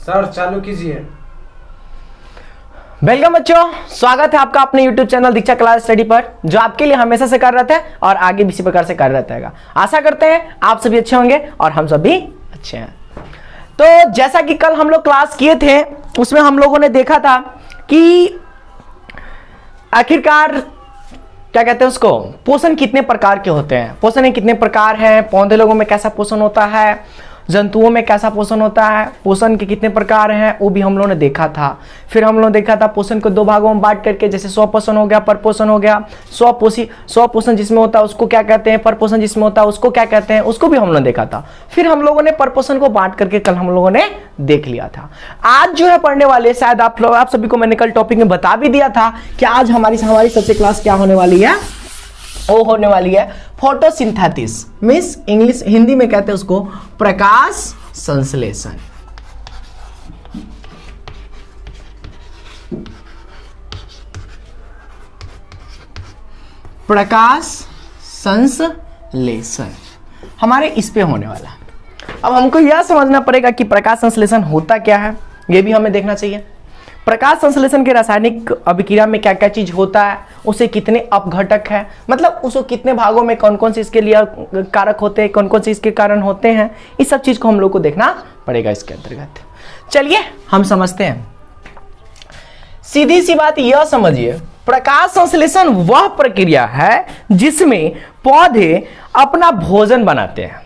Sir चालू कीजिए। Welcome बच्चों, स्वागत है आपका अपने YouTube चैनल दीक्षा क्लास स्टडी पर, जो आपके लिए हमेशा से कर रहता है और आगे भी इसी प्रकार से कर रहता है। आशा करते हैं आप सभी अच्छे होंगे और हम सभी अच्छे हैं। तो जैसा कि कल हम लोग क्लास किए थे, उसमें हम लोगों ने देखा था कि आखिरकार क्या कहते हैं उसको, पोषण कितने प्रकार के होते हैं, पोषण कितने प्रकार हैं, पौधे लोगों में कैसा पोषण होता है, जंतुओं में कैसा पोषण होता है, पोषण के कितने प्रकार हैं, वो भी हम लोगों ने देखा था। फिर हम लोगों ने देखा था पोषण को दो भागों में बांट करके, जैसे स्वपोषण हो गया, परपोषण हो गया। स्वपोषण जिसमें होता है उसको क्या कहते हैं, परपोषण जिसमें होता है उसको क्या कहते हैं, उसको भी हम लोगों ने देखा था। फिर हम लोगों ने परपोषण को बांट करके कल हम लोगों ने देख लिया था। आज जो है पढ़ने वाले, शायद आप सभी को मैंने कल टॉपिक में बता भी दिया था कि आज हमारी सबसे क्लास क्या होने वाली है, वो होने वाली है फोटोसिंथेसिस, मींस इंग्लिश हिंदी में कहते हैं उसको प्रकाश संश्लेषण। प्रकाश संश्लेषण हमारे इस पे होने वाला है। अब हमको यह समझना पड़ेगा कि प्रकाश संश्लेषण होता क्या है, यह भी हमें देखना चाहिए। प्रकाश संश्लेषण के रासायनिक अभिक्रिया में क्या क्या चीज होता है, उसे कितने अपघटक है, मतलब उसको कितने भागों में कौन कौन से इसके लिए कारक होते हैं, कौन कौन से इसके कारण होते हैं, इस सब चीज को हम लोग को देखना पड़ेगा इसके अंतर्गत। चलिए हम समझते हैं। सीधी सी बात यह समझिए, प्रकाश संश्लेषण वह प्रक्रिया है जिसमें पौधे अपना भोजन बनाते हैं,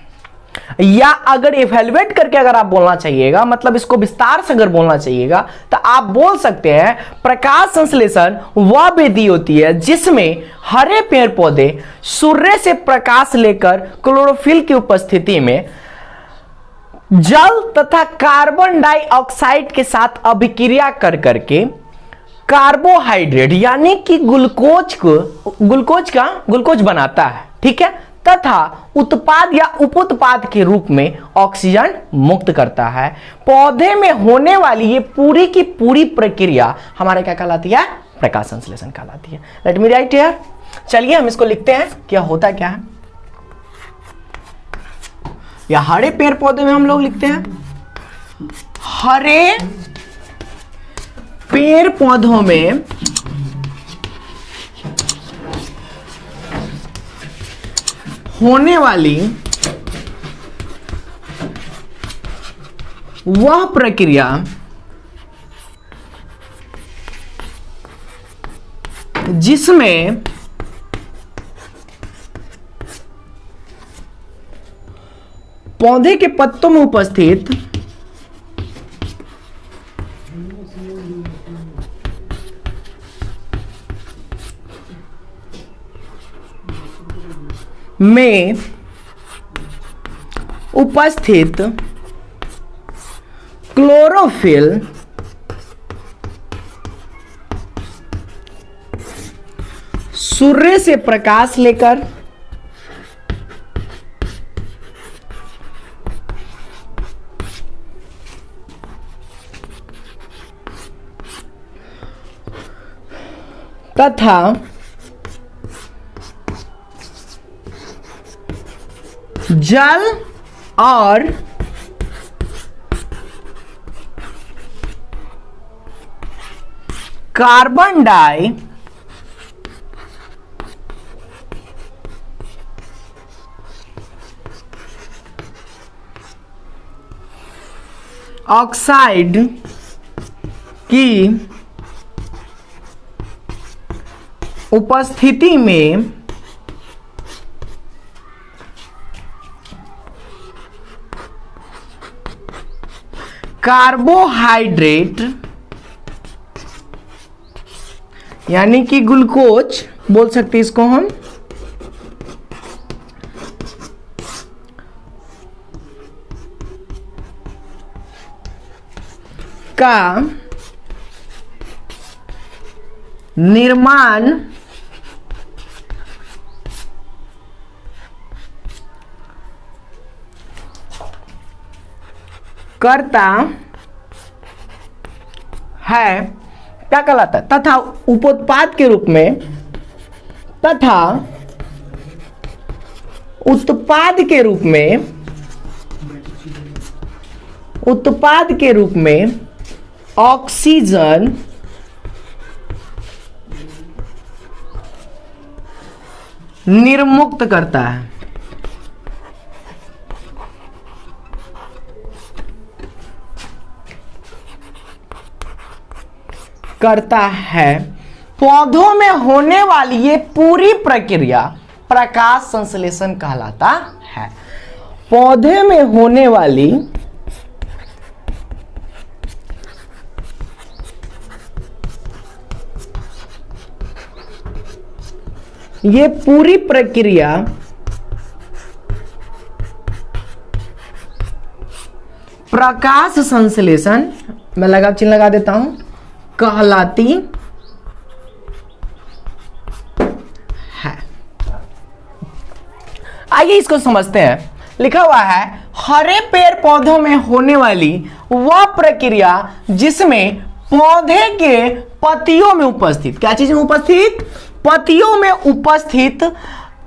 या अगर इवैल्यूएट करके अगर आप बोलना चाहिएगा, मतलब इसको विस्तार से अगर बोलना चाहिएगा, तो आप बोल सकते हैं प्रकाश संश्लेषण वह विधि होती है जिसमें हरे पेड़ पौधे सूर्य से प्रकाश लेकर क्लोरोफिल की उपस्थिति में जल तथा कार्बन डाइऑक्साइड के साथ अभिक्रिया कर करके कार्बोहाइड्रेट यानी कि ग्लूकोज बनाता है, ठीक है, तथा उत्पाद या उपउत्पाद के रूप में ऑक्सीजन मुक्त करता है। पौधे में होने वाली ये पूरी की पूरी प्रक्रिया हमारे क्या कहलाती है, प्रकाश संश्लेषण कहलाती है। Let me right here. चलिए हम इसको लिखते हैं, क्या होता क्या है। या हरे पेड़ पौधे में हम लोग लिखते हैं, हरे पेड़ पौधों में होने वाली वह प्रक्रिया जिसमें पौधे के पत्तों में उपस्थित में उपस्थित क्लोरोफिल सूर्य से प्रकाश लेकर तथा जल और कार्बन डाई ऑक्साइड की उपस्थिति में कार्बोहाइड्रेट यानी कि ग्लूकोज बोल सकते हैं इसको हम, का निर्माण करता है, क्या कहलाता है, तथा उपोत्पाद के रूप में, तथा उत्पाद के रूप में उत्पाद के रूप में ऑक्सीजन निर्मुक्त करता है। पौधों में होने वाली ये पूरी प्रक्रिया प्रकाश संश्लेषण कहलाता है। पौधे में होने वाली ये पूरी प्रक्रिया प्रकाश संश्लेषण, मैं लगाव चिन्ह लगा देता हूं, कहलाती है। आइए इसको समझते हैं। लिखा हुआ है हरे पेड़ पौधों में होने वाली वह प्रक्रिया जिसमें पौधे के पत्तियों में उपस्थित, क्या चीज में उपस्थित, पत्तियों में उपस्थित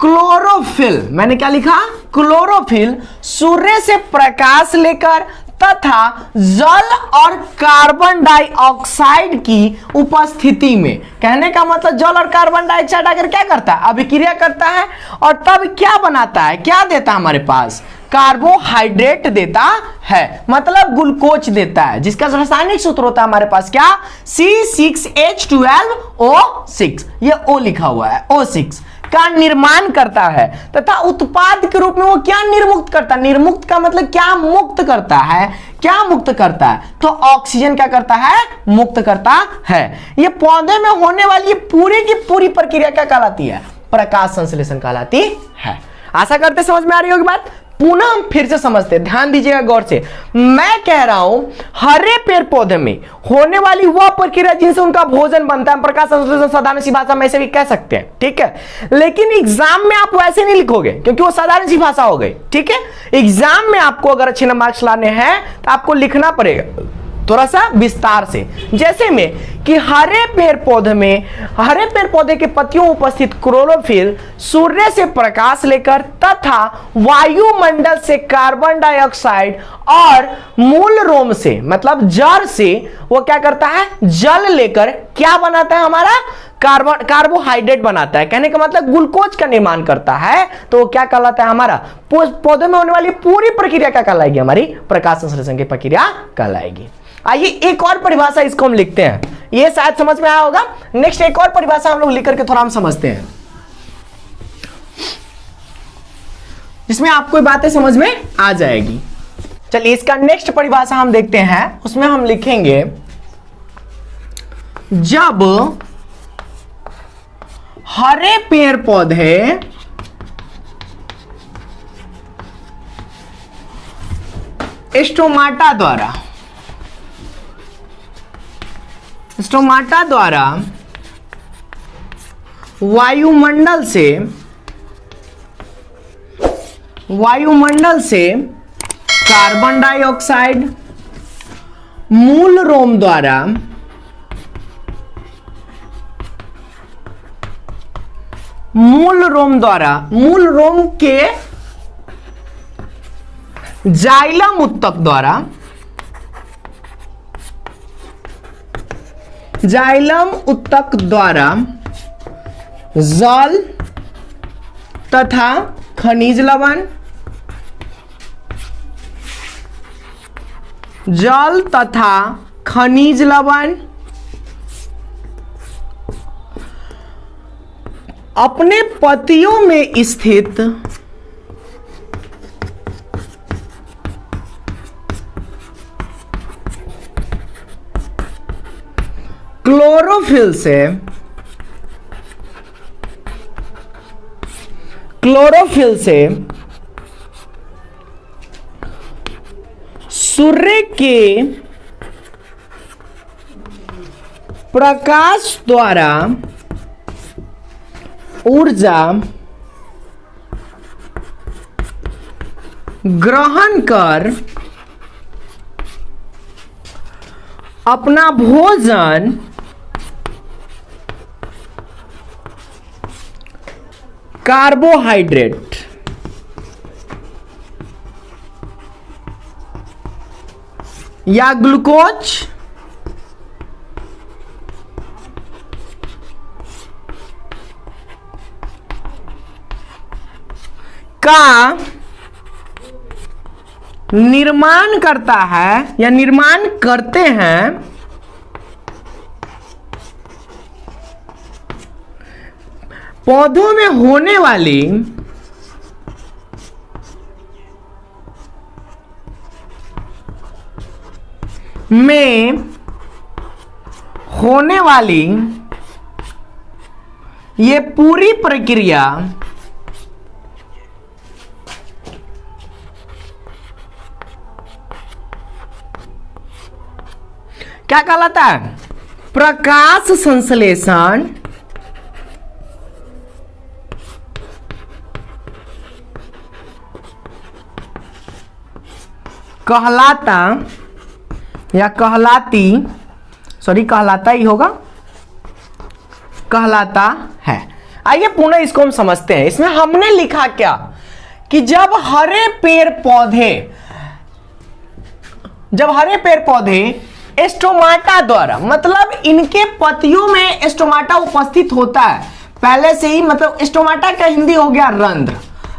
क्लोरोफिल, मैंने क्या लिखा, क्लोरोफिल सूर्य से प्रकाश लेकर तथा जल और कार्बन डाइऑक्साइड की उपस्थिति में, कहने का मतलब जल और कार्बन डाइऑक्साइड आकर क्या करता है, अभिक्रिया करता है और तब क्या बनाता है, क्या देता है हमारे पास, कार्बोहाइड्रेट देता है, मतलब ग्लूकोज देता है, जिसका रासायनिक सूत्र होता है हमारे पास क्या, C6H12O6, ये O लिखा हुआ है, O6 का निर्माण करता है तथा उत्पाद के रूप में वो क्या निर्मुक्त करता है, निर्मुक्त का मतलब क्या, मुक्त करता है, क्या मुक्त करता है, तो ऑक्सीजन क्या करता है, मुक्त करता है। ये पौधे में होने वाली पूरी की पूरी प्रक्रिया क्या कहलाती है, प्रकाश संश्लेषण कहलाती है। आशा करते समझ में आ रही होगी बात। पुनः हम फिर से समझते हैं, ध्यान दीजिएगा गौर से। मैं कह रहा हूं हरे पेड़ पौधे में होने वाली वह प्रक्रिया जिनसे उनका भोजन बनता है, प्रकाश संश्लेषण साधारण सी भाषा में ऐसे भी कह सकते हैं, ठीक है। लेकिन एग्जाम में आप वैसे नहीं लिखोगे क्योंकि वो साधारण सी भाषा हो गई, ठीक है। एग्जाम में आपको अगर अच्छे मार्क्स लाने हैं तो आपको लिखना पड़ेगा थोड़ा सा विस्तार से, जैसे में कि हरे पेड़ पौधे के पत्तियों में उपस्थित क्लोरोफिल सूर्य से प्रकाश लेकर तथा वायुमंडल से कार्बन डाइऑक्साइड और मूल रोम से, मतलब जड़ से वो क्या करता है, जल लेकर क्या बनाता है हमारा, कार्बोहाइड्रेट बनाता है, कहने का मतलब ग्लूकोज का निर्माण करता है। तो वो क्या कहलाता है हमारा, पौधे में होने वाली पूरी प्रक्रिया क्या कहलाएगी, हमारी प्रकाश संश्लेषण की प्रक्रिया कहलाएगी। आइए एक और परिभाषा इसको हम लिखते हैं, ये शायद समझ में आया होगा। नेक्स्ट एक और परिभाषा हम लोग लिख करके थोड़ा हम समझते हैं, जिसमें आपको बातें समझ में आ जाएगी। चलिए इसका नेक्स्ट परिभाषा हम देखते हैं, उसमें हम लिखेंगे जब हरे पेड़ पौधे स्टोमाटा द्वारा वायुमंडल से कार्बन डाइऑक्साइड मूल रोम के जाइलम उत्तक द्वारा जल तथा खनिज लवण अपने पत्तियों में स्थित क्लोरोफिल से सूर्य के प्रकाश द्वारा ऊर्जा ग्रहण कर अपना भोजन या ग्लूकोज का निर्माण करता है या निर्माण करते हैं पौधों में होने वाली ये पूरी प्रक्रिया क्या कहलाता है? प्रकाश संश्लेषण कहलाता या कहलाती, सॉरी कहलाता ही होगा, कहलाता है। आइए पुनः इसको हम समझते हैं। इसमें हमने लिखा क्या कि जब हरे पेड़ पौधे एस्टोमाटा द्वारा, मतलब इनके पत्तियों में एस्टोमाटा उपस्थित होता है पहले से ही, मतलब एस्टोमाटा का हिंदी हो गया रंध्र,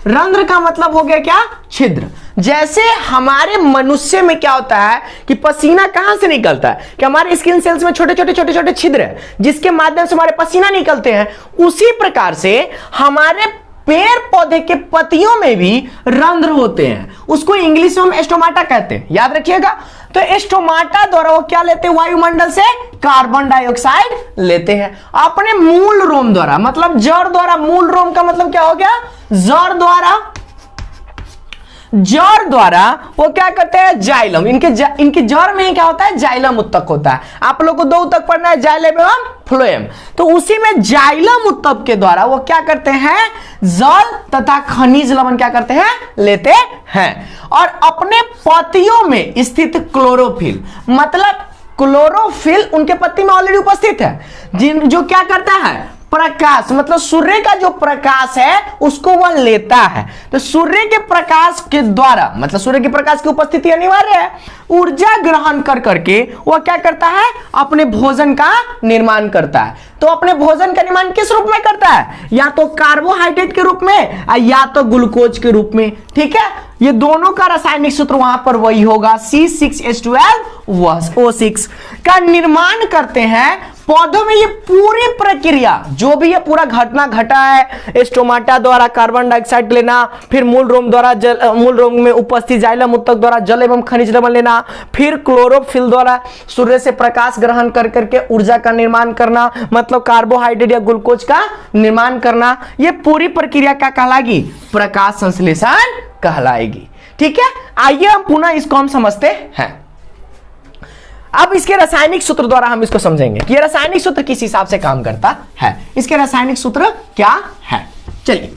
रंध्र का मतलब हो गया क्या? छिद्र। जैसे हमारे मनुष्य में क्या होता है कि पसीना कहां से निकलता है कि हमारे स्किन सेल्स में छोटे छोटे छिद्र है जिसके माध्यम से हमारे पसीना निकलते हैं, उसी प्रकार से हमारे पेड़ पौधे के पत्तियों में भी रंध्र होते हैं, उसको इंग्लिश में हम एस्टोमाटा कहते हैं, याद रखिएगा। तो एस्टोमाटा द्वारा वो क्या लेते हैं? वायुमंडल से कार्बन डाइऑक्साइड लेते हैं अपने मूल रोम द्वारा, मतलब जड़ द्वारा। मूल रोम का मतलब क्या हो गया? जड़ द्वारा। जड़ द्वारा वो क्या करते हैं? जाइलम। इनके जड़ में ही क्या होता है? जाइलम उत्तक होता है। आप लोग को दो उत्तक पढ़ना है, जाइलम एवं फ्लोएम। तो उसी में जाइलम उत्तक के द्वारा वो क्या करते हैं? जल तथा खनिज लवण क्या करते हैं? लेते हैं। और अपने पत्तियों में स्थित क्लोरोफिल, मतलब क्लोरोफिल उनके पत्ती में ऑलरेडी उपस्थित है, जो क्या करता है? प्रकाश, मतलब सूर्य का जो प्रकाश है उसको वह लेता है। तो सूर्य के प्रकाश के द्वारा, मतलब सूर्य के प्रकाश की उपस्थिति अनिवार्य है, ऊर्जा ग्रहण कर करके वह क्या करता है? अपने भोजन का निर्माण करता है। तो अपने भोजन का निर्माण किस रूप में करता है? या तो कार्बोहाइड्रेट के रूप में या तो ग्लूकोज के रूप में। ठीक है, ये दोनों का रासायनिक सूत्र वहां पर वही होगा, C6H12O6 का निर्माण करते हैं पौधों में। ये पूरी प्रक्रिया जो भी ये पूरा घटना घटा है, एस्टोमाटा द्वारा कार्बन डाइऑक्साइड लेना, फिर मूल रोम द्वारा मूल रोम में उपस्थित जाइलम उत्तक द्वारा जल एवं खनिज लवण लेना, फिर क्लोरोफिल द्वारा सूर्य से प्रकाश ग्रहण कर करके ऊर्जा का निर्माण करना, मतलब कार्बोहाइड्रेट या ग्लूकोज का निर्माण करना, ये पूरी प्रक्रिया क्या कहलाएगी? प्रकाश संश्लेषण कहलाएगी। ठीक है, आइए हम पुनः इसको हम समझते हैं। अब इसके रासायनिक सूत्र द्वारा हम इसको समझेंगे कि ये रासायनिक सूत्र किस हिसाब से काम करता है। इसके रासायनिक सूत्र क्या है? चलिए,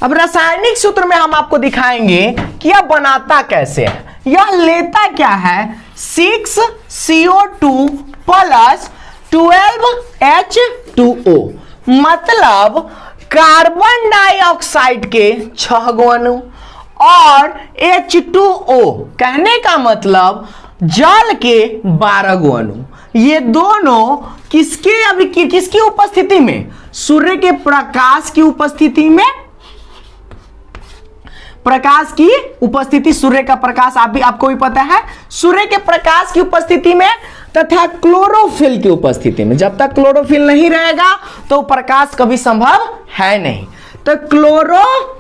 अब रासायनिक सूत्र में हम आपको दिखाएंगे कि यह बनाता कैसे है। यह लेता क्या है? 6CO2 प्लस 12H2O, मतलब कार्बन डाइऑक्साइड के 6 गो अणु और H2O, कहने का मतलब जल के 12 गो अणु। ये दोनों किसकी उपस्थिति में? सूर्य के प्रकाश की उपस्थिति में। प्रकाश की उपस्थिति, सूर्य का प्रकाश आपको भी पता है, सूर्य के प्रकाश की उपस्थिति में तथा क्लोरोफिल की उपस्थिति में। जब तक क्लोरोफिल नहीं रहेगा तो प्रकाश कभी संभव है नहीं। तो क्लोरोफिल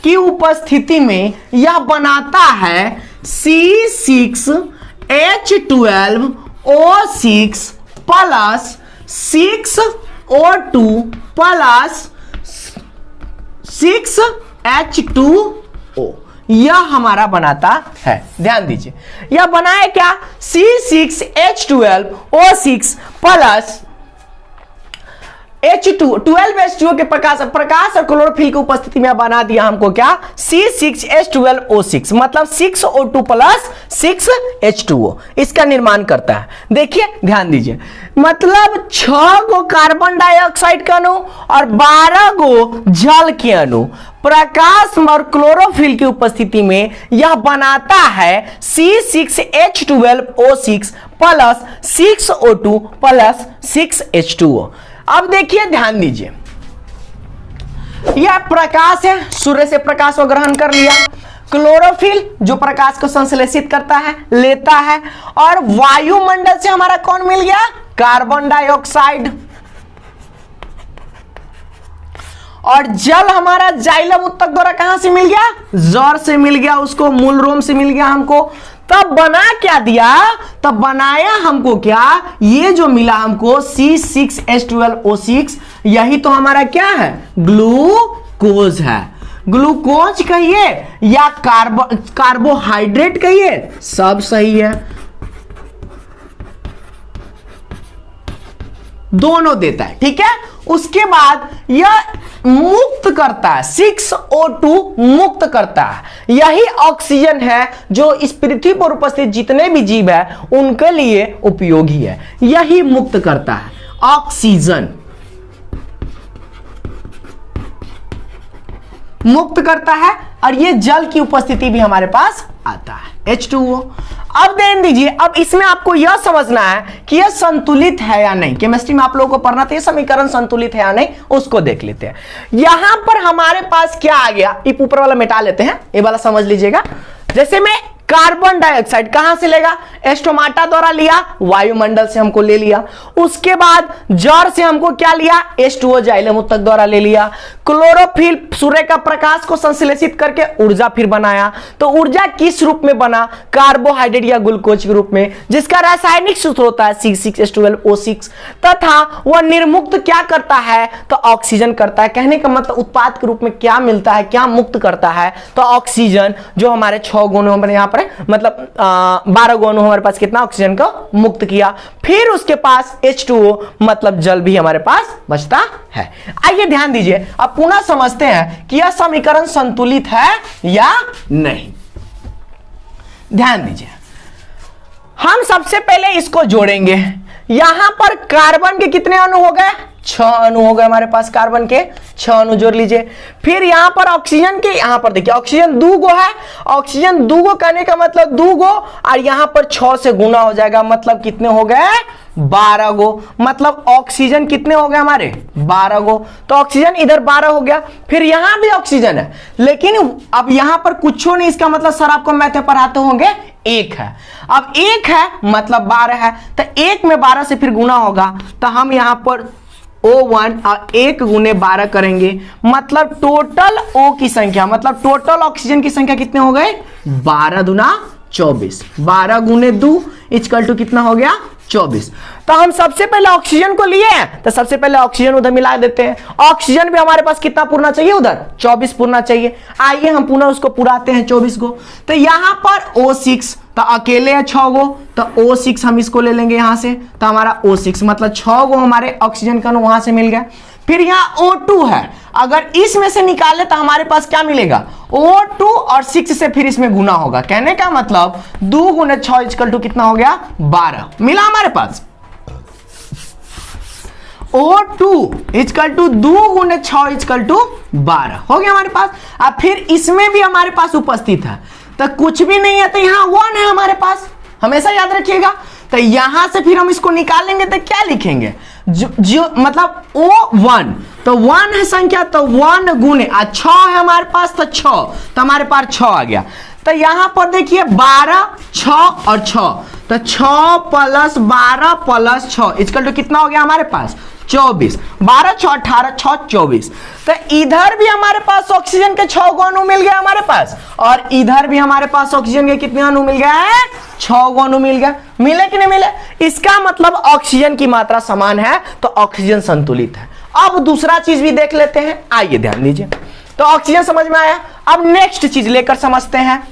की उपस्थिति में यह बनाता है C6H12O6 plus 6O2 plus 6H2O, यह हमारा बनाता है। ध्यान दीजिए, यह बनाए क्या? C6H12O6 प्लस 12H2O के प्रकाश और क्लोरोफिल की उपस्थिति में बना दिया हमको क्या, C6H12O6, मतलब 6O2 प्लस 6H2O इसका निर्माण करता है। देखिए ध्यान दीजिए, मतलब 6 गो कार्बन डाइऑक्साइड के अणु और 12 गो जल के अणु प्रकाश और क्लोरोफिल की उपस्थिति में यह बनाता है C6H12O6 plus 6O2 plus 6H2O। अब देखिए ध्यान दीजिए, यह प्रकाश है, सूर्य से प्रकाश को ग्रहण कर लिया, क्लोरोफिल जो प्रकाश को संश्लेषित करता है लेता है, और वायुमंडल से हमारा कौन मिल गया, कार्बन डाइऑक्साइड, और जल हमारा जाइलम उत्तक द्वारा कहां से मिल गया, जड़ से मिल गया, उसको मूल रोम से मिल गया हमको। तब बना क्या दिया, तब बनाया हमको क्या, ये जो मिला हमको C6H12O6, यही तो हमारा क्या है, ग्लूकोज है। ग्लूकोज कहिए या कार्बोहाइड्रेट कहिए, सब सही है, दोनों देता है, ठीक है। उसके बाद यह मुक्त करता है, 6O2 मुक्त करता है, यही ऑक्सीजन है जो इस पृथ्वी पर उपस्थित जितने भी जीव है उनके लिए उपयोगी है, यही मुक्त करता है ऑक्सीजन, मुक्त करता है, और ये जल की उपस्थिति भी हमारे पास आता है, H2O। अब ध्यान दीजिए, अब इसमें आपको यह समझना है कि यह संतुलित है या नहीं। केमिस्ट्री में आप लोगों को पढ़ना था, ये समीकरण संतुलित है या नहीं, उसको देख लेते हैं। यहां पर हमारे पास क्या आ गया, ये ऊपर वाला मिटा लेते हैं, ये वाला समझ लीजिएगा। जैसे में कार्बन डाइऑक्साइड कहां से लेगा, एस्टोमाटा द्वारा लिया, वायुमंडल से हमको ले लिया। उसके बाद जड़ से हमको क्या लिया, H2O जाइलम उत्तक द्वारा ले लिया। क्लोरोफिल सूर्य का प्रकाश को संश्लेषित करके ऊर्जा फिर बनाया। तो ऊर्जा किस रूप में बना, कार्बोहाइड्रेट या ग्लूकोज के रूप में, जिसका रासायनिक सूत्र होता है C6H12O6, तथा वह निर्मुक्त क्या करता है, तो ऑक्सीजन करता है। कहने का मतलब उत्पाद के रूप में क्या मिलता है, क्या मुक्त करता है, तो ऑक्सीजन, जो हमारे 6 गुण हमारे यहाँ पर मतलब 12 गुण हमारे पास कितना ऑक्सीजन को मुक्त किया। फिर उसके पास H2O मतलब जल भी हमारे पास बचता है। आइए ध्यान दीजिए, अब पुनः समझते हैं कि यह समीकरण संतुलित है या नहीं। ध्यान दीजिए, हम सबसे पहले इसको जोड़ेंगे। यहां पर कार्बन के कितने अणु हो गए, 6 अणु हो गए हमारे पास, कार्बन के 6 अणु जोड़ लीजिए। फिर यहां पर ऑक्सीजन के, यहां पर देखिए ऑक्सीजन 2 गो है, ऑक्सीजन 2 गो कहने का मतलब 2 गो, और यहां पर 6 से गुना हो जाएगा, मतलब कितने हो गए, 12 गो। मतलब ऑक्सीजन कितने हो गए हमारे, 12 गो। तो ऑक्सीजन इधर 12 हो गया। फिर यहां भी ऑक्सीजन है, लेकिन अब यहां पर कुछ नहीं, इसका मतलब सर आपको मैथ में पढ़ाते होंगे, 1 है। अब 1 है मतलब 12 है, तो 1 में 12 से फिर गुना होगा, तो हम यहां पर O1 और 1 गुने 12 करेंगे, मतलब टोटल O की संख्या, मतलब टोटल ऑक्सीजन की संख्या कितने हो गए, 12 दूना 24, 12 गुने 2 इक्वल टू कितना हो गया, 24। तो हम सबसे पहले ऑक्सीजन को लिए हैं, तो सबसे पहले ऑक्सीजन उधर मिला देते हैं। ऑक्सीजन भी हमारे पास कितना पूर्णा चाहिए, उधर 24 पूर्णा चाहिए। आइए हम पुनः उसको पुराते हैं 24 को। तो यहां पर O6, तो अकेले है 6 गो, तो O6 हम इसको ले लेंगे यहां से, तो हमारा O6 मतलब 6 गो हमारे ऑक्सीजन का वहां से मिल गया। फिर यहां O2 है, अगर इसमें से निकाले तो हमारे पास क्या मिलेगा, O2 और 6 से फिर इसमें गुना होगा। कहने का मतलब 2 गुने 6 इक्वल टू कितना हो गया, 12 मिला हमारे पास। O2 इक्वल टू 2 गुने 6 इक्वल टू 12 हो गया हमारे पास। अब फिर इसमें भी हमारे पास उपस्थित है, तो कुछ भी नहीं है, तो यहां 1 है हमारे पास, हमेशा याद रखिएगा। तो यहां से फिर हम इसको निकालेंगे तो क्या लिखेंगे, जो मतलब O1, तो 1 है संख्या, तो 1 गुने 6 है हमारे पास, तो 6, तो हमारे पास 6 आ गया। तो यहां पर देखिए 12, 6 और 6, तो 6 प्लस 12 प्लस 6 इक्वल टू कितना हो गया हमारे पास, 24। 12 6 18 6 24। तो इधर भी हमारे पास ऑक्सीजन के 6 अणु मिल गया हमारे पास, और इधर भी हमारे पास ऑक्सीजन के कितने अणु मिल गया है, 6 अणु मिल गया। मिले कि नहीं मिले, इसका मतलब ऑक्सीजन की मात्रा समान है, तो ऑक्सीजन संतुलित है। अब दूसरा चीज भी देख लेते हैं, आइए ध्यान दीजिए। तो ऑक्सीजन समझ में आया, अब नेक्स्ट चीज लेकर समझते हैं।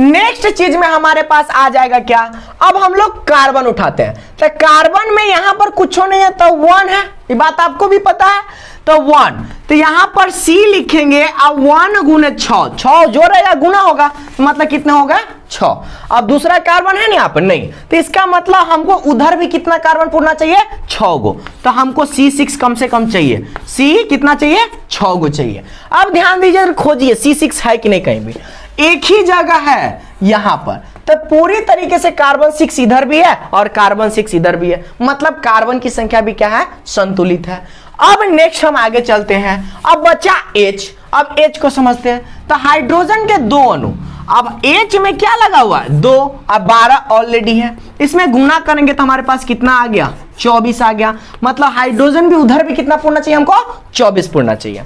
नेक्स्ट चीज में हमारे पास आ जाएगा क्या, अब हम लोग कार्बन उठाते हैं, तो कार्बन में यहां पर कुछ नहीं है तो 1 है, ये बात आपको भी पता है, तो 1, तो यहां पर C लिखेंगे, अब 1 गुने 6 जो रहेगा गुना होगा, तो मतलब कितना होगा 6। अब दूसरा कार्बन है ना यहाँ पर नहीं, तो इसका मतलब हमको उधर भी कितना कार्बन पूरना चाहिए 6 गो, तो हमको C6 कम से कम चाहिए, C कितना चाहिए 6 गो चाहिए। अब ध्यान दीजिए, खोजिए C6 है कि नहीं, कहीं भी एक ही जगह है यहां पर, तो पूरी तरीके से कार्बन 6 इधर भी है और कार्बन 6 इधर भी है, मतलब कार्बन की संख्या भी क्या है, संतुलित है। अब नेक्स्ट हम आगे चलते हैं, अब बचा H, अब H को समझते हैं, तो हाइड्रोजन के 2 अणु, अब H में क्या लगा हुआ है 2, अब 12 ऑलरेडी है, इसमें गुना करेंगे तो हमारे पास कितना आ गया 24 आ गया, मतलब हाइड्रोजन भी उधर भी कितना पूर्णा चाहिए हमको 24 पूर्णा चाहिए।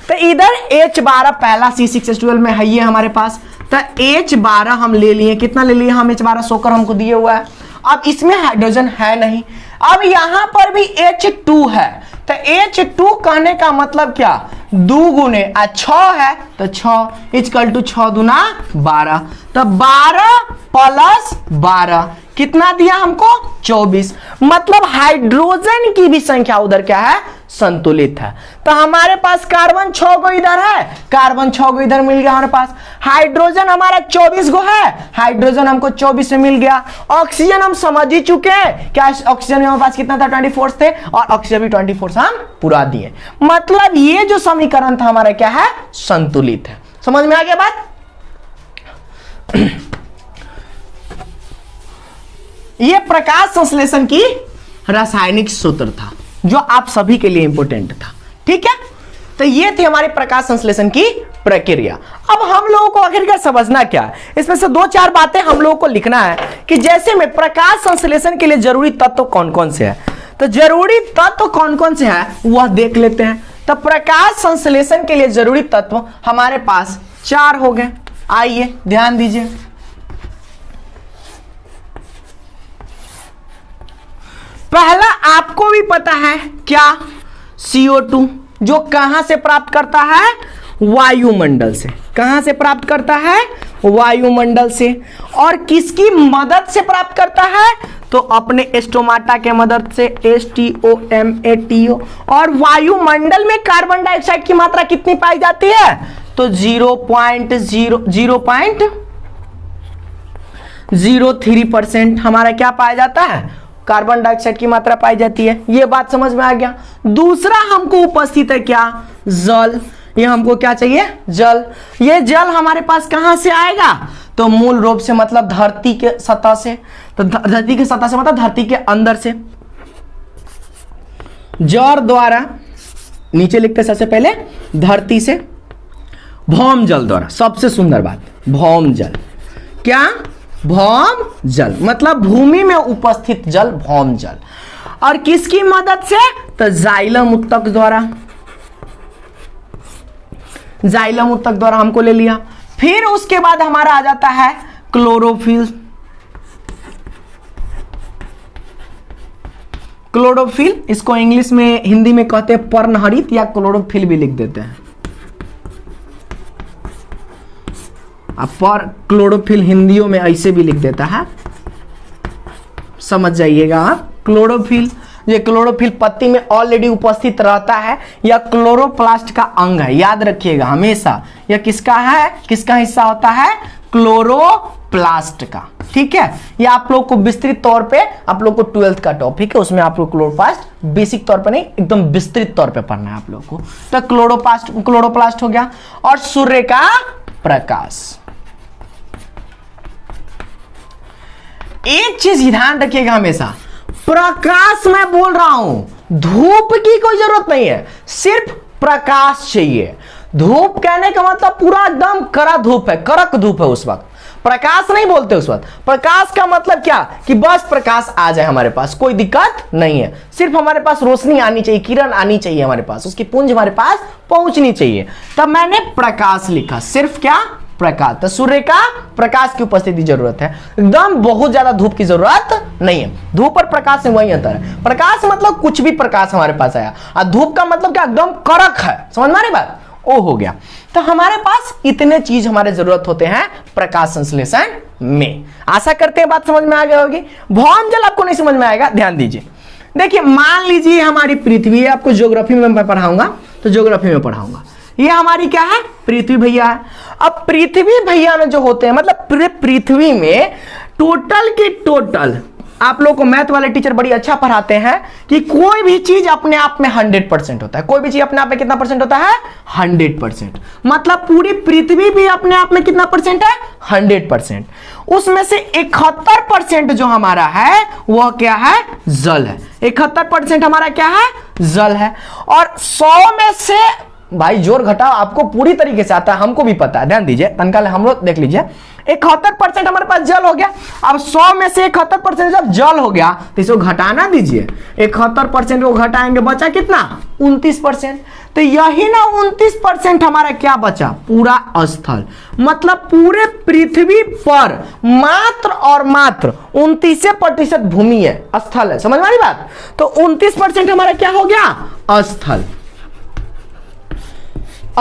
तो इधर H12 पहला C6H12 में है ये हमारे पास, तो H12 हम ले लिए, कितना ले लिए हम H12 सोकर हमको दिए हुआ है। अब इसमें हाइड्रोजन है नहीं, अब यहां पर भी H2 है, तो H2 कहने का मतलब क्या 2 गुने 6 है, तो 6 इक्वल टू 6 दूना 12, तो 12 प्लस 12 कितना दिया हमको 24, मतलब हाइड्रोजन की भी संख्या उधर क्या है संतुलित है। तो हमारे पास कार्बन 6 गो इधर है, कार्बन 6 गो इधर मिल गया हमारे पास, हाइड्रोजन हमारा 24 गो है, हाइड्रोजन हमको 24 से मिल गया। ऑक्सीजन हम समझ ही चुके हैं, क्या ऑक्सीजन हमारे पास कितना था 24 थे, और ऑक्सीजन भी 24 हम पूरा दिए, मतलब ये जो समीकरण था हमारा क्या है संतुलित है। समझ में आ गया बात। ये प्रकाश संश्लेषण की रासायनिक सूत्र था जो आप सभी के लिए इंपॉर्टेंट था, ठीक है। तो ये थी हमारी प्रकाश संश्लेषण की प्रक्रिया। अब हम लोगों को आखिरकार समझना क्या है, इसमें से 2-4 बातें हम लोगों को लिखना है कि जैसे में प्रकाश संश्लेषण के लिए जरूरी तत्व कौन कौन से हैं, तो जरूरी तत्व कौन कौन से हैं वह देख लेते हैं। तो प्रकाश संश्लेषण के लिए जरूरी तत्व हमारे पास 4 हो गए, आइए ध्यान दीजिए। पहला आपको भी पता है क्या, CO2 जो कहां से प्राप्त करता है वायुमंडल से, कहां से प्राप्त करता है वायुमंडल से, और किसकी मदद से प्राप्त करता है तो अपने स्टोमाटा के मदद से STOMATO। और वायुमंडल में कार्बन डाइऑक्साइड की मात्रा कितनी पाई जाती है तो 0.03% हमारा क्या पाया जाता है कार्बन डाइऑक्साइड की मात्रा पाई जाती है। ये बात समझ में आ गया। दूसरा हमको उपस्थित है क्या जल, ये हमको क्या चाहिए जल। ये जल हमारे पास कहां से आएगा तो मूल रूप से मतलब धरती के सतह से, तो धरती की सतह से मतलब धरती के अंदर से, जड़ द्वारा नीचे लिखते सबसे पहले धरती से, भौम जल द्वारा, सबसे सुंदर बात भौम जल, क्या भौम जल मतलब भूमि में उपस्थित जल भौम जल। और किसकी मदद से तो जाइलम उत्तक द्वारा, जाइलम उत्तक द्वारा हमको ले लिया। फिर उसके बाद हमारा आ जाता है क्लोरोफिल, क्लोरोफिल इसको इंग्लिश में हिंदी में कहते हैं पर्णहरित या क्लोरोफिल भी लिख देते हैं। अब पर क्लोरोफिल हिंदियों में ऐसे भी लिख देता है, समझ जाइएगा आप। क्लोरोफिल, ये क्लोरोफिल पत्ती में ऑलरेडी उपस्थित रहता है, यह क्लोरोप्लास्ट का अंग है, याद रखिएगा हमेशा। यह किसका है, किसका हिस्सा होता है क्लोरोप्लास्ट का, ठीक है। ये आप लोग को विस्तृत तौर पे, आप लोग को 12th का टॉपिक है, उसमें आप लोग क्लोरोप्लास्ट बेसिक तौर पे नहीं एकदम विस्तृत तौर पे पढ़ना है आप लोग को। तो क्लोरोप्लास्ट हो गया। और सूर्य का प्रकाश, एक चीज ध्यान रखिएगा हमेशा, प्रकाश मैं बोल रहा हूं, धूप की कोई जरूरत नहीं है, सिर्फ प्रकाश चाहिए। धूप कहने का मतलब पूरा एकदम कड़ा धूप है, कड़क धूप है, उस वक्त प्रकाश नहीं बोलते। उस वक्त प्रकाश का मतलब क्या कि बस प्रकाश आ जाए हमारे पास, कोई दिक्कत नहीं है, सिर्फ हमारे पास रोशनी आनी चाहिए, किरण आनी चाहिए हमारे पास, उसकी पुंज हमारे पास पहुंचनी चाहिए। तब मैंने प्रकाश लिखा, सिर्फ क्या प्रकाश। तो सूर्य का प्रकाश की उपस्थिति जरूरत है, एकदम बहुत ज्यादा धूप की जरूरत नहीं है। धूप और प्रकाश में वही अंतर है, प्रकाश मतलब कुछ भी प्रकाश हमारे पास आया, और धूप का मतलब क्या एकदम कड़क है, समझ में आ रही बात, ओ हो गया। तो हमारे पास इतने चीज हमारे जरूरत होते हैं प्रकाश संश्लेषण में। आशा करते हैं बात समझ में आ गई होगी। भौम जल आपको नहीं समझ में आएगा, ध्यान दीजिए। देखिए मान लीजिए हमारी पृथ्वी है, आपको ज्योग्राफी में मैं पढ़ाऊंगा तो ज्योग्राफी में पढ़ाऊंगा। ये हमारी क्या है, पृथ्वी भैया है। अब पृथ्वी भैया में जो होते हैं, मतलब पृथ्वी में टोटल के टोटल, आप लोगों को मैथ वाले टीचर बड़ी अच्छा पढ़ाते हैं कि कोई भी चीज अपने आप में 100% होता है। कोई भी चीज अपने आप में कितना परसेंट होता है, 100%। मतलब पूरी पृथ्वी भी अपने आप में कितना परसेंट है, 100%। उसमें से 71% जो हमारा है वह क्या है, जल है। 71% हमारा क्या है, जल है। और 100 में से, भाई जोर घटाओ आपको पूरी तरीके से आता है, हमको भी पता है, ध्यान दीजिए। तनकाल हम लोग देख लीजिए, 71% हमारे पास जल हो गया। अब 100 में से 71% जब जल हो गया तो इसको घटाना दीजिए। 71% को घटाएंगे, बचा कितना, 29%। तो यही ना 29% हमारा क्या बचा, पूरा स्थल। मतलब पूरे पृथ्वी पर मात्र और मात्र 29% भूमि है, स्थल है। समझ में आ रही बात। तो 29% हमारा क्या हो गया, स्थल,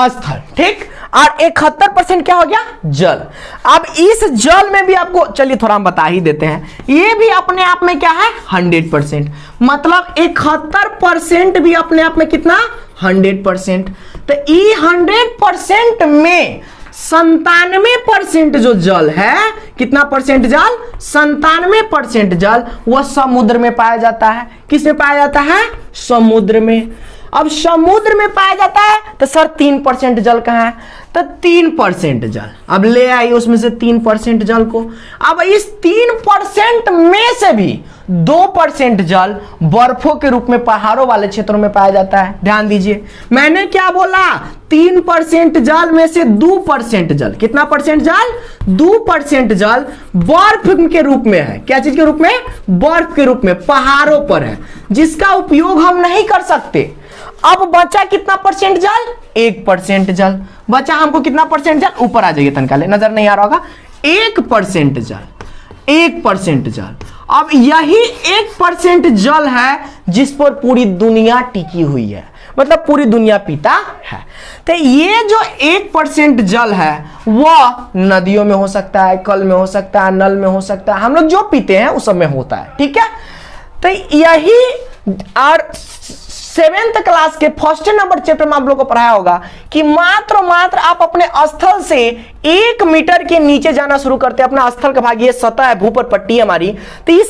स्थल, ठीक। और 71% क्या हो गया, जल। अब इस जल में भी आपको, चलिए थोड़ा हम बता ही देते हैं, ये भी अपने आप में क्या है, 100%। मतलब 71% भी अपने आप में कितना, 100%। तो ये 100% में 97% जो जल है, कितना परसेंट जल, 97% जल, वह समुद्र में पाया जाता है। किस में पाया जाता है, समुद्र में। अब समुद्र में पाया जाता है तो सर 3% जल कहाँ है, तो 3% जल। अब ले आइए उसमें से 3% जल को। अब इस 3% में से भी 2% जल बर्फों के रूप में पहाड़ों वाले क्षेत्रों में पाया जाता है। ध्यान दीजिए, मैंने क्या बोला, 3% जल में से 2% जल, कितना परसेंट जल, 2% जल बर्फ के रूप में है। क्या चीज के रूप में, बर्फ के रूप में, पहाड़ों पर है, जिसका उपयोग हम नहीं कर सकते। अब बचा कितना परसेंट जल, 1% जल बचा। हमको कितना परसेंट जल, ऊपर आ जाइए तनकाले, नजर नहीं आ रहा होगा, 1% जल, 1% जल। अब यही 1% जल है जिस पर पूरी दुनिया टिकी हुई है, मतलब पूरी दुनिया पीता है। तो ये जो 1% जल है वह नदियों में हो सकता है, कल में हो सकता है, नल में हो सकता है, हम लोग जो पीते हैं उस सब में होता है, ठीक है। तो यही, और 7th क्लास के फर्स्ट नंबर चैप्टर में आप लोगों को पढ़ाया होगा कि मात्र आप अपने स्थल से 1 मीटर के नीचे जाना शुरू करते हैं। अपना स्थल का भाग, ये सतह है, भूपर पट्टी हमारी, तो इस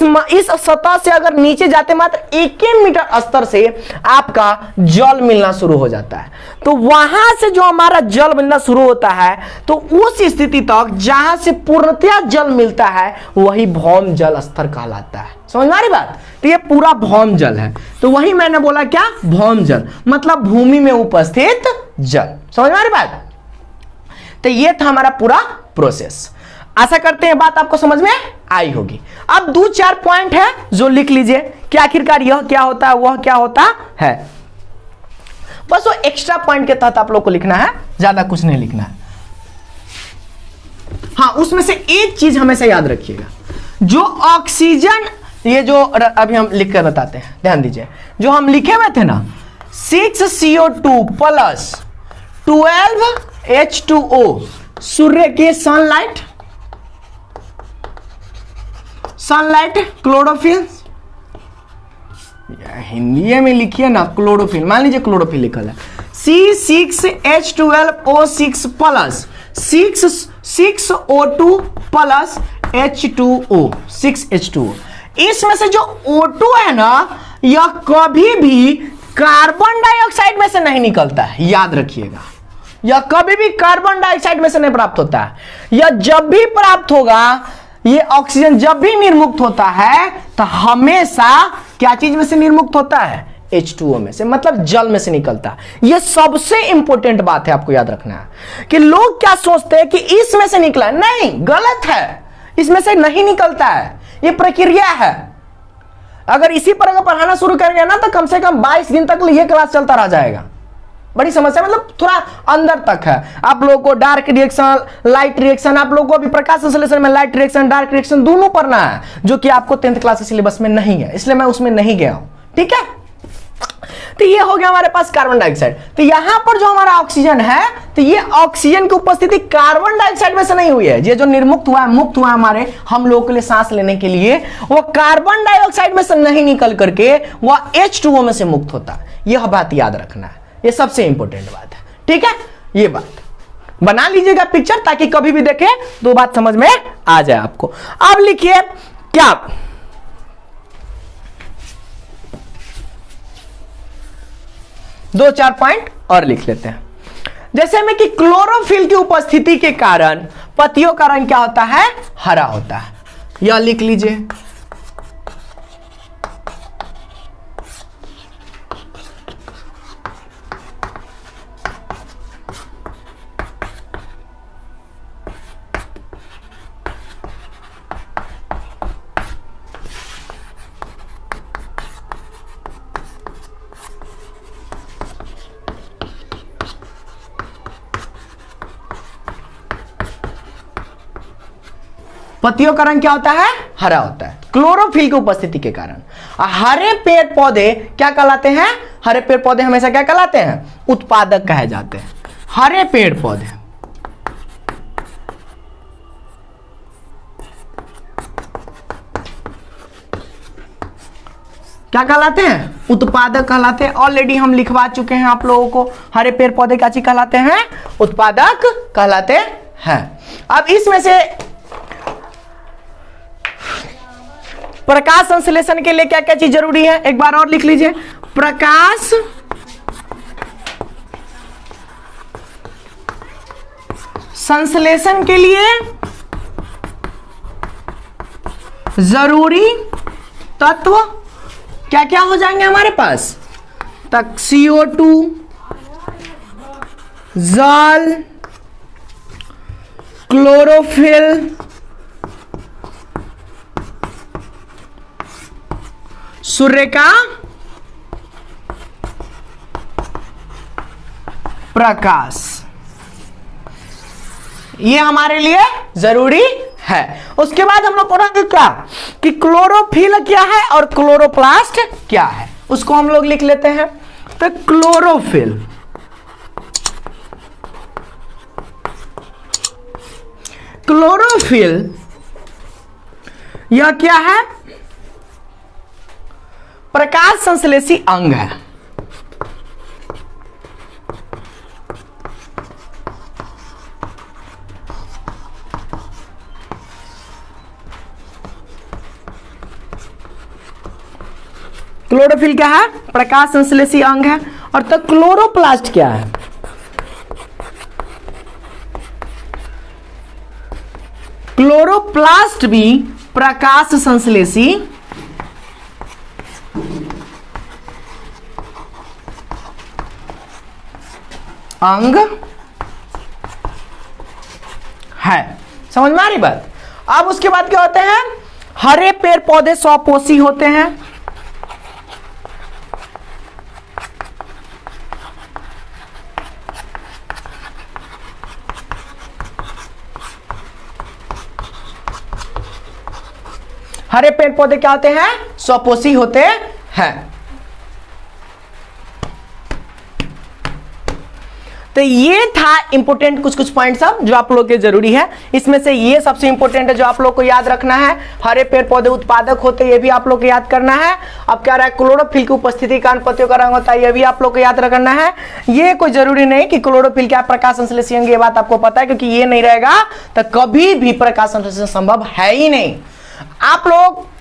सतह से अगर नीचे जाते मात्र 1 मीटर स्तर से आपका जल मिलना शुरू हो जाता है। तो वहां से जो हमारा जल मिलना शुरू होता है, तो उस स्थिति तक जहां से पूर्णतया जल मिलता है वही भौम जल स्तर कहलाता है। समझ में आ रही बात। तो ये पूरा भौम जल है। तो वही मैंने बोला क्या, भौम जल, मतलब भूमि में उपस्थित जल। समझ में आ रही बात। तो ये था हमारा पूरा प्रोसेस। आशा करते हैं बात आपको समझ में आई होगी। अब 2-4 पॉइंट है जो लिख लीजिए कि आखिरकार यह क्या होता है, वह क्या होता है। बस वो एक्स्ट्रा पॉइंट के तहत आप लोग को लिखना है, ज्यादा कुछ नहीं लिखना है। हाँ, उसमें से एक चीज हमेशा याद रखिएगा, जो ऑक्सीजन, ये जो अभी हम लिख कर बताते हैं, ध्यान दीजिए, जो हम लिखे हुए थे ना, 6CO2 प्लस 12H2O, सूर्य के सनलाइट, क्लोरोफिल, हिंदी में लिखिए ना क्लोरोफिल, मान लीजिए क्लोरोफिल लिखल है, C6H12O6 plus 6O2 plus H2O, 6H2O। इसमें से जो O2 है ना, यह कभी भी कार्बन डाइऑक्साइड में से नहीं निकलता है, याद रखिएगा। यह कभी भी कार्बन डाइऑक्साइड में से नहीं प्राप्त होता है। यह जब भी प्राप्त होगा, ये ऑक्सीजन जब भी निर्मुक्त होता है तो हमेशा क्या चीज में से निर्मुक्त होता है, H2O में से, मतलब जल में से निकलता है। यह सबसे इंपॉर्टेंट बात है, आपको याद रखना है कि लोग क्या सोचते हैं कि इसमें से निकला, नहीं, गलत है, इसमें से नहीं निकलता है, ये प्रक्रिया है। अगर इसी पर अगर पढ़ाना शुरू करेंगे ना तो कम से कम 22 दिन तक ये क्लास चलता रह जाएगा। बड़ी समस्या, मतलब थोड़ा अंदर तक है। आप लोगों को डार्क रिएक्शन, लाइट रिएक्शन, आप लोगों को अभी प्रकाश संश्लेषण में लाइट रिएक्शन, डार्क रिएक्शन दोनों पढ़ना है, जो कि आपको 10th क्लास के सिलेबस में नहीं है, इसलिए मैं उसमें नहीं गया हूं, ठीक है। तो ये हो गया हमारे पास कार्बन डाइऑक्साइड। तो यहां पर जो हमारा ऑक्सीजन है, तो ये ऑक्सीजन की उपस्थिति कार्बन डाइऑक्साइड में से नहीं हुई है। ये जो निर्मुक्त हुआ है, मुक्त हुआ है हमारे हम लोगों के लिए सांस लेने के लिए, वो कार्बन डाइऑक्साइड में से नहीं निकल करके वह H2O में से मुक्त होता है। यह बात याद रखना है, ये सबसे इंपॉर्टेंट बात है। ठीक है, ये बात बना लीजिएगा पिक्चर, ताकि कभी भी देखें तो बात समझ में आ जाए आपको। अब लिखिए क्या, दो चार पॉइंट और लिख लेते हैं। जैसे में कि क्लोरोफिल की उपस्थिति के कारण पत्तियों का रंग क्या होता है, हरा होता है। यह लिख लीजिए। पत्तियों का रंग क्या होता है, हरा होता है, क्लोरोफिल की उपस्थिति के कारण। हरे पेड़ पौधे क्या कहलाते हैं, हरे पेड़ पौधे हमेशा क्या कहलाते हैं, उत्पादक कहे जाते हैं। हरे पेड़ पौधे क्या कहलाते हैं, उत्पादक कहलाते हैं। ऑलरेडी हम लिखवा चुके हैं आप लोगों को, हरे पेड़ पौधे क्या चीज कहलाते हैं, उत्पादक कहलाते हैं। अब इसमें से प्रकाश संश्लेषण के लिए क्या क्या चीज जरूरी है, एक बार और लिख लीजिए। प्रकाश संश्लेषण के लिए जरूरी तत्व क्या क्या हो जाएंगे हमारे पास, तक CO2, जल, क्लोरोफिल, सूर्य का प्रकाश, ये हमारे लिए जरूरी है। उसके बाद हम लोग पढ़ेंगे क्या, कि क्लोरोफिल क्या है और क्लोरोप्लास्ट क्या है, उसको हम लोग लिख लेते हैं। तो क्लोरोफिल, क्लोरोफिल यह क्या है, प्रकाश संश्लेषी अंग है। क्लोरोफिल क्या है, प्रकाश संश्लेषी अंग है। और तो क्लोरोप्लास्ट क्या है, क्लोरोप्लास्ट भी प्रकाश संश्लेषी अंग है। समझ में आ रही बात। अब उसके बाद क्या होते हैं, हरे पेड़ पौधे स्वपोषी होते हैं। हरे पेड़ पौधे क्या होते हैं, स्वपोषी होते हैं। तो ये था इंपॉर्टेंट कुछ कुछ पॉइंट्स अब जो आप लोग के जरूरी है। इसमें से ये सबसे इंपॉर्टेंट है जो आप लोग को याद रखना है, हरे पेड़ पौधे उत्पादक होते हैं, ये भी आप लोग को याद करना है। अब क्या रहा है, क्लोरोफिल की उपस्थिति कारण पत्तियों का रंग होता है, ये भी आप लोग को याद रखना है। ये कोई जरूरी नहीं कि क्लोरोफिल क्या प्रकाश संश्लेषी अंग, ये बात आपको पता है, क्योंकि ये नहीं रहेगा तो कभी भी प्रकाश संश्लेषण संभव है ही नहीं। आप लोग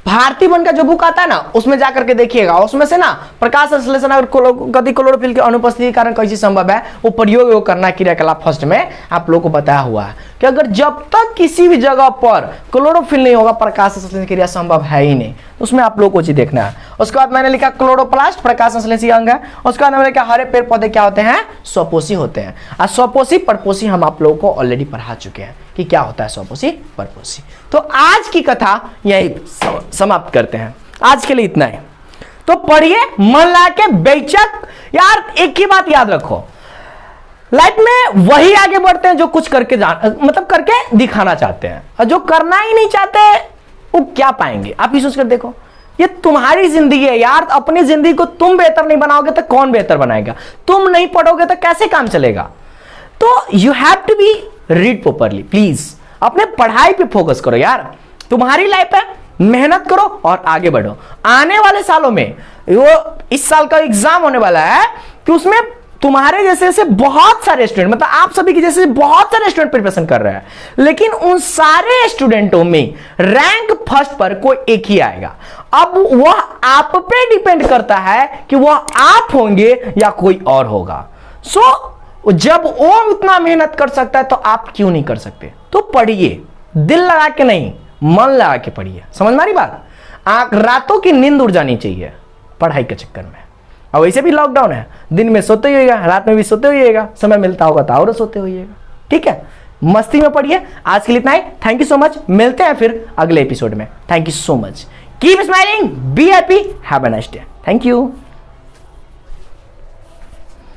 भारतीय वन का जो बुक आता है ना, उसमें जाकर के देखिएगा, उसमें से ना प्रकाश संश्लेषण अगर क्लोरोफिल की अनुपस्थिति के कारण कैसे संभव है, वो प्रयोग करना क्रियाकलाप फर्स्ट में आप लोगों को बताया हुआ है कि अगर जब तक किसी भी जगह पर क्लोरोफिल नहीं होगा प्रकाश संश्लेषण क्रिया संभव है ही नहीं। उसमें आप लोगों को चीज देखना है। उसके बाद मैंने लिखा क्लोरोप्लास्ट प्रकाश संश्लेषी अंग है। उसके बाद मैंने लिखा हरे पेड़ पौधे क्या होते हैं, स्वपोषी होते हैं। और स्वपोषी परपोषी हम आप लोगों को ऑलरेडी पढ़ा चुके हैं कि क्या होता है स्वपोषी परपोषी। तो आज की कथा यही समाप्त करते हैं, आज के लिए इतना ही। तो पढ़िए मन ला के बेचक। यार एक ही बात याद रखो, लाइफ में वही आगे बढ़ते हैं जो कुछ करके मतलब करके दिखाना चाहते हैं, और जो करना ही नहीं चाहते वो क्या पाएंगे। आप ही सोच कर देखो, ये तुम्हारी जिंदगी है यार, अपनी जिंदगी को तुम बेहतर नहीं बनाओगे तो कौन बेहतर बनाएगा? तुम नहीं पढ़ोगे तो कैसे काम चलेगा? तो you have to be read properly. Please अपने पढ़ाई पे फोकस करो यार, तुम्हारी लाइफ है, मेहनत करो और आगे बढ़ो। आने वाले सालों में वो इस साल का एग्जाम होने वाला है कि उसमें तुम्हारे जैसे बहुत सारे स्टूडेंट, मतलब आप सभी के जैसे बहुत सारे स्टूडेंट प्रिपरेशन कर रहे हैं, लेकिन उन सारे स्टूडेंटों में रैंक फर्स्ट पर कोई एक ही आएगा। अब वह आप पे डिपेंड करता है कि वह आप होंगे या कोई और होगा। सो जब वो उतना मेहनत कर सकता है तो आप क्यों नहीं कर सकते? तो पढ़िए, दिल लगा के नहीं, मन लगा के पढ़िए। समझ में आ रही बात? रातों की नींद उड़ जानी चाहिए पढ़ाई के चक्कर में। अब वैसे भी लॉकडाउन है, दिन में सोते ही होइएगा, रात में भी सोते होइएगा, समय मिलता होगा तो और सोते होइएगा। ठीक है, मस्ती में पढ़िए। आज के लिए इतना ही। थैंक यू सो मच, मिलते हैं फिर अगले एपिसोड में। Thank you so much, keep smiling, be happy, have a nice day. Thank you.